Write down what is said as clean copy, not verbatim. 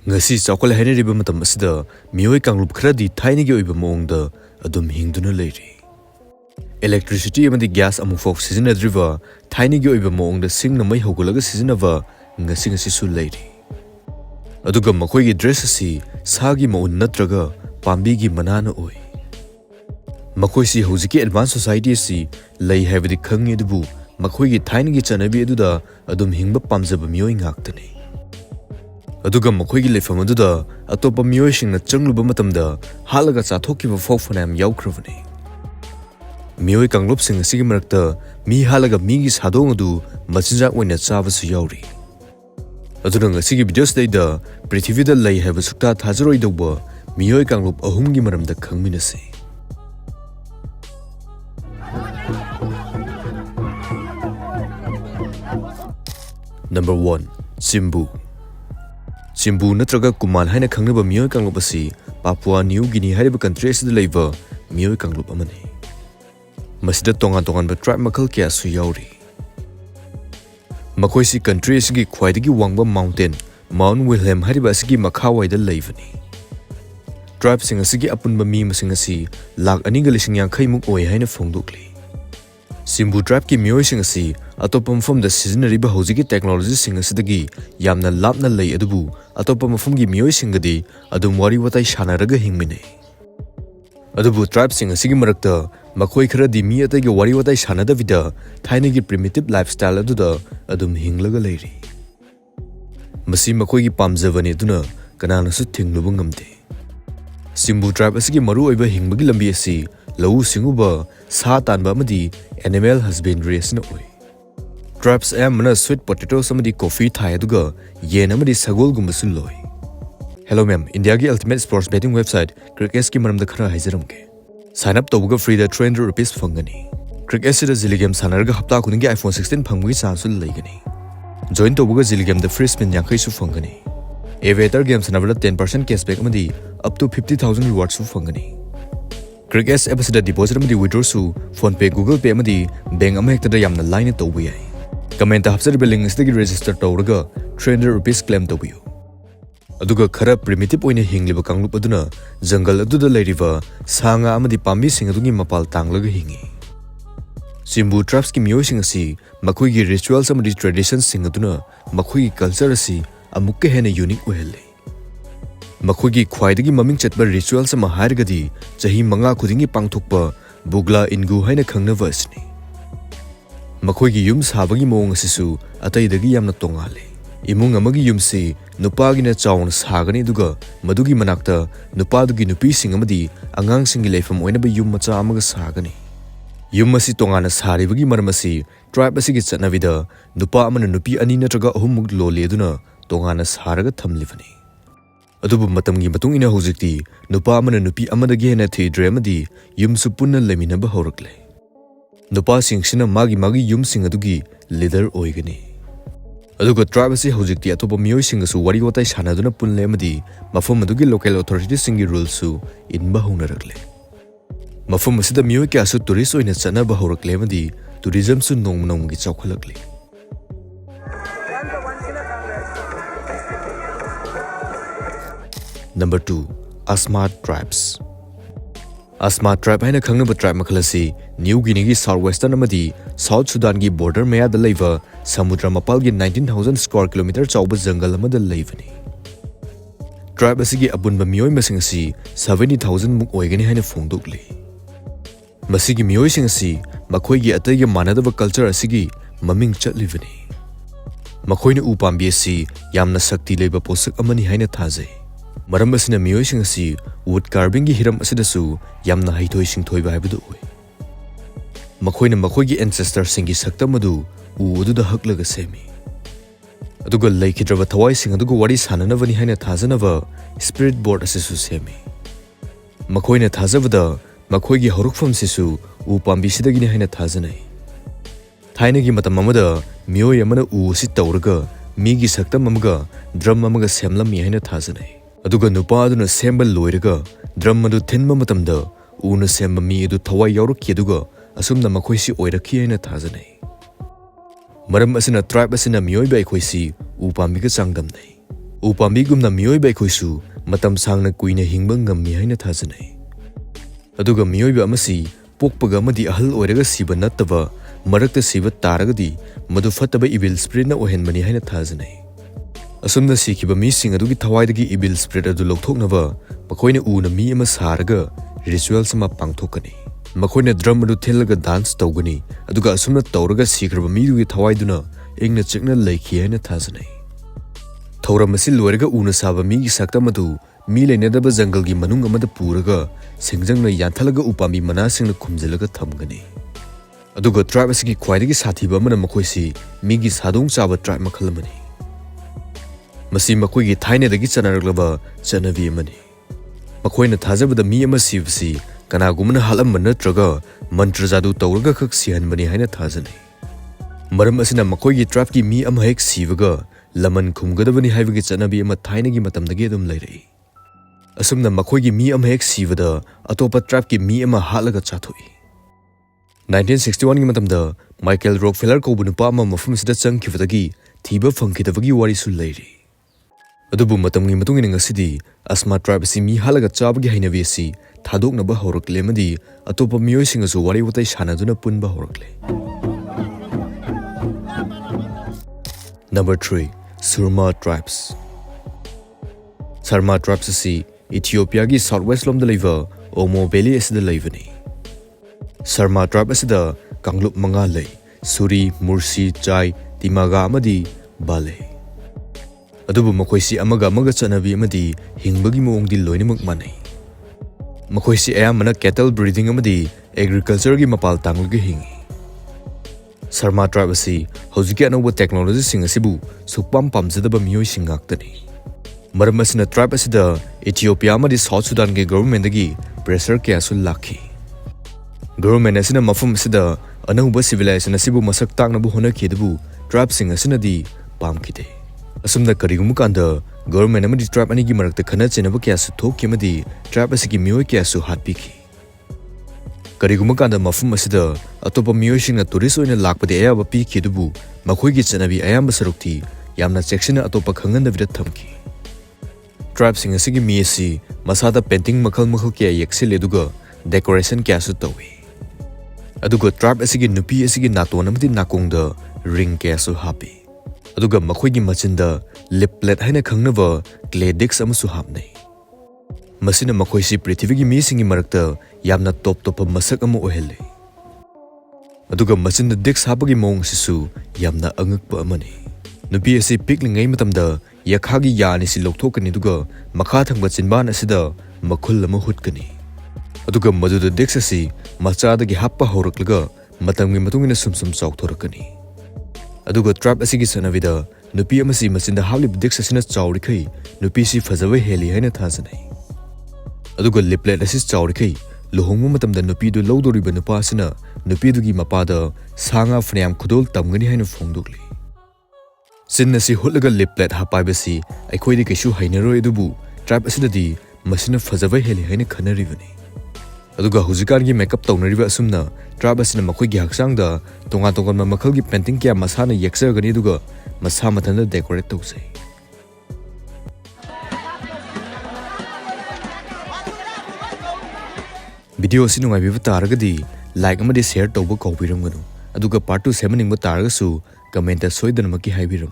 ngasi chawkal haine riba matam asida mioi kanglup khradi thainigi oiba mongda adum hingduna leiri electricity amadi gas amu fok sizinadriva thainigi oiba mongda singna mai hogulaga sizinava ngasi su leiri aduga makoi gi dress asi sagi maun natraga pambi gi manana oi makoi si hojiki advanced society si lei haibadi khangi dubu makoi gi thainigi chanabi aduda adum hingba pamjaba mioi ngaktani aduga makoi gi lefam aduda atopa mioi singna changluba matamda halaga chathokiba folk fanam yaukravani mioi kanglup sing asigi marakta mi halaga mi gi sadong adu machinjak oina chabasu yauri aduna ngasigi videos da prithivida lei hyba sukta thajaroidwba mioi kanglup ahumgi maramda khangminase Number 1 Chimbu natraga kumal haina khangnaba mioi kanglup asi Papua New Guinea hariba country asida leiba mioi kanglup amani masida tongan ba tribe makal kya su yauri makoi si country asigi khwaidagi wangba mountain Mount Wilhelm hariba asigi makhawaida leivani tribe sing asigi apunba mi masing asi lak aniga lising yang khaimuk oi haina phongdukli Simbu tribe ki mioi sing asi atopam from the seasonary ba hojigi technology sing asidagi yamna lapna lei adubu atopam from gi mioi singadi adum wari watai shanaraga hingmine adubu tribe sing asigi marakta makoi khara di mi atai gi wari watai shanada vida thaina gi primitive lifestyle aduda adum hinglaga leiri masi makoi gi pamjavani duna kanana su thingluba ngamde Simbu tribe asigi maru oiba hingbagi lambi asi lau singuba sa tanba amadi animal husbandry asina oi tribes amana sweet potatoes amadi coffee thai aduga yen amadi sagol gumbasu loi Hello ma'am India gi ultimate sports betting website cricket ki maramda khara haijaramge sign up tawga free da ₹300 fangani cricket sida zili game sanarga hapta kuningi iPhone 16 phangmugi chance laigani join tawga zili game da free spin yankai su fangani Avatar game sanabla 10% cashback amadi up to 50,000 rewards su fangani cricket app sida deposit amadi withdraw su phone pay google pay amadi bank ama hekta da yamna line tawba yai comment hapsar link sida register tawraga ₹300 claim tawbiyo aduga khara primitive oina hingliba kanglup aduna jungle aduda leiriba sanga amadi pambi sing adugi mapal tanglaga hingi Simbu tribes ki mioi sing asi makoi gi rituals amadi traditions sing aduna makoi gi culture asi amukke hena unique ohelle makoi gi khwaidagi maming chatba rituals ama hairgadi chahi manga khudingi pangthokpa bugla ingu haina khangnava asni makoi gi yum sabagi mong asisu ataidagi yamna tongale imung amagi yumsi nupagina chawn sagani duga madugi manakta nupadugi nupi sing amadi angang singi leifam oinaba yum macha amaga sagani yum asi tongana saribagi maramasi tribe asigi chatnavida nupa amana nupi ani natraga ahumuk lole duna tongana saraga thamlivani adubu matamgi matung ina hojikti nupa amana nupi amadagi hena thidre amadi yumsu punna leminaba horakle nupa singsina magi yum sing adugi leader oigani aduga tribe asi hojikti atopa mioi singasu wari watai sanaduna punle amadi mafam adugi local authority singi rules su inba honaragle mafam asida mioi kya su tourist oina chanaba horakle amadi tourism su nongmnonggi chawkhalakle Number 2 Asmat tribes Asmat tribe haina khangnaba tribe makhalasi New Guinea gi southwestern amadi South Sudan gi border maya da leiva samudra mapal gi 19,000 square kilometer chawba jungle amada leivani tribe asigi abunba mioi masing asi 70,000 muk oigani haina phongdokli masigi mioi sing asi makhoi gi atai gi manadaba culture asigi maming chatlivani makhoina upambi asi yamna sakti leiba posak amani haina thajai maram asina mioi sing asi wood carving gi hiram asidasu yamna haithoi singthoi ba haibadu oi makhoina makhoigi ancestors singi saktam adu u aduda haklaga semi aduga leikidraba thawai sing aduga wari sananavani haina thajanava spirit board asisu semi makhoina thajabada makhoigi horukfam sisu u pambi sidagini haina thajanai thainagi matam amada mioi amana u si tawraga migi saktam amaga drum amaga semlami haina thajanai aduga nupa aduna sembal loiraga drum adu thinma matamda una semba mi adu thawai yaurukki aduga asumna makhoisi oirakhi haina thajanai maram asina tribe asina mioi bai khoisi upambiga changdamnai Upamigumna miyoiba aikoisu matam sangna kuina hingba ngammi haina thajanai. Aduga miyoiba amasi pokpaga amadi ahal oiraga siba nattaba marakta siba taragadi madu fattaba evil spirit na ohenbani haina thajanai. Asumna sikiba mising adugi thawaidagi evil spirit adu lokthoknaba makoina una mi ama saraga rituals ama pangthokani. Makoina drum adu thelaga dance tawgani aduga asumna tawraga sikraba midugi thawaiduna engna chikna leikhi haina thajanai. Thauramasi loiraga una saba migi sakta madu mi leinadaba jungle gi manung amada puraga singjangna yanthalaga upami manasingna khumjilaga thamgani. Aduga tribe asigi khwaidagi sathiba amana makoisi migi sadong chaba tribe makhal amani. Masi makoigi thainadagi chanaraglaba chanabi amani. Makoina thajabada mi ama sibasi kanagumana halamba natraga mantra jadu tawraga khak sihanbani haina thajanai. Maram asina makoigi tribe gi mi ama hek sibaga laman khumgadabani haibagi chanabi ama thainagi matamdagi adum leirai. Asumna makoigi mi ama hek sibada atopa tribe gi mi ama halaga chathoi. 1961 gi matamda Michael Rockefeller ko bunupa ama mafum sida changkhibadagi thiba phangkhidabagi wari su leiri. Adubu matamgi matungina ngasidi asma tribe si mi halaga chabagi hainabi si thadoknaba horakle amadi atopa miyoi singasu wari watai sanaduna punba horakle. Number 3. Surma tribes. Surma tribes asi Ethiopia gi southwest lom da leiva Omo Valley asida leivani. Surma tribe asida kanglup manga lei Suri, Mursi, Chai, Timaga amadi Bale. Adubu makoisi amaga chanabi amadi hingbagi moongdi loinamak manai. Makoisi ayamana cattle breeding amadi agriculture gi mapal tanglugi hingi. Surma tribe asi hojiki anauba technology sing asibu sukpam pamjadaba miyoi sing ngaktani. Maram asina tribe asida Ethiopia amadi South Sudan ge government dagi pressure kya su lakhi. Government asina mafum asida anauba civilization asibu masak taknabu honakidabu tribe sing asina di pamkide. Asumna karigumukanda government amadi tribe anigi marakta khana chenaba kya su thokki amadi tribe asigi miyoi kya su hatpiki. Karigumukanda mafum asida atopa miyoi singna tourist oina lakpade ayaba pikidubu makhoigi chanabi ayamba sarukti yamna section atopa khanganabida thamki. Tribe sing asigi mi asi masada painting makhal kya yeksile aduga decoration kya su tawi. Aduga tribe asigi nupi asigi naton amadi nakongda ring kya su hapi. Aduga makhoigi machinda liplet haina khangnaba clay dix amasu hapnai. Masina makhoisi prithivigi mi singi marakta yamna top masak ama ohelle. Aduga machinda dix hapagi mong sisu yamna angakpa amani. Nupi asi piklingai matamda yakhagi yani si lokthokani duga makha thangba chinban asida makhul ama hutkani. Aduga maduda dix asi machadagi happa horaklaga matamgi matungina sumsum chawthorakani. Aduga tribe asigi sanavida nupi amasi machinda hapli dix asina chawrikai nupi si fajawa heli haina thajanai. Aduga liplet asi chawrikai luhongmu matamda nupi du lawdoriba nupa asina nupi dugi mapada sanga fnayam khudol tamgani haina phongdokli. Sin asi hulaga liplet hapaibasi aikhoidi kaisu hainaroi adubu tribe asidadi masina fajawa heli haina khanaribani. Aduga hujikangi makeup tawnariba asumna tribe asina makhoigi haksangda tongan makhalgi painting kya masana yeksagani aduga masa mathanda decorate tawsai. Video asi nungaibiba taragadi like amadi share tawba kaubiramganu. Aduga part 2 semaningba taragasu comment da soidanamaki haibiram.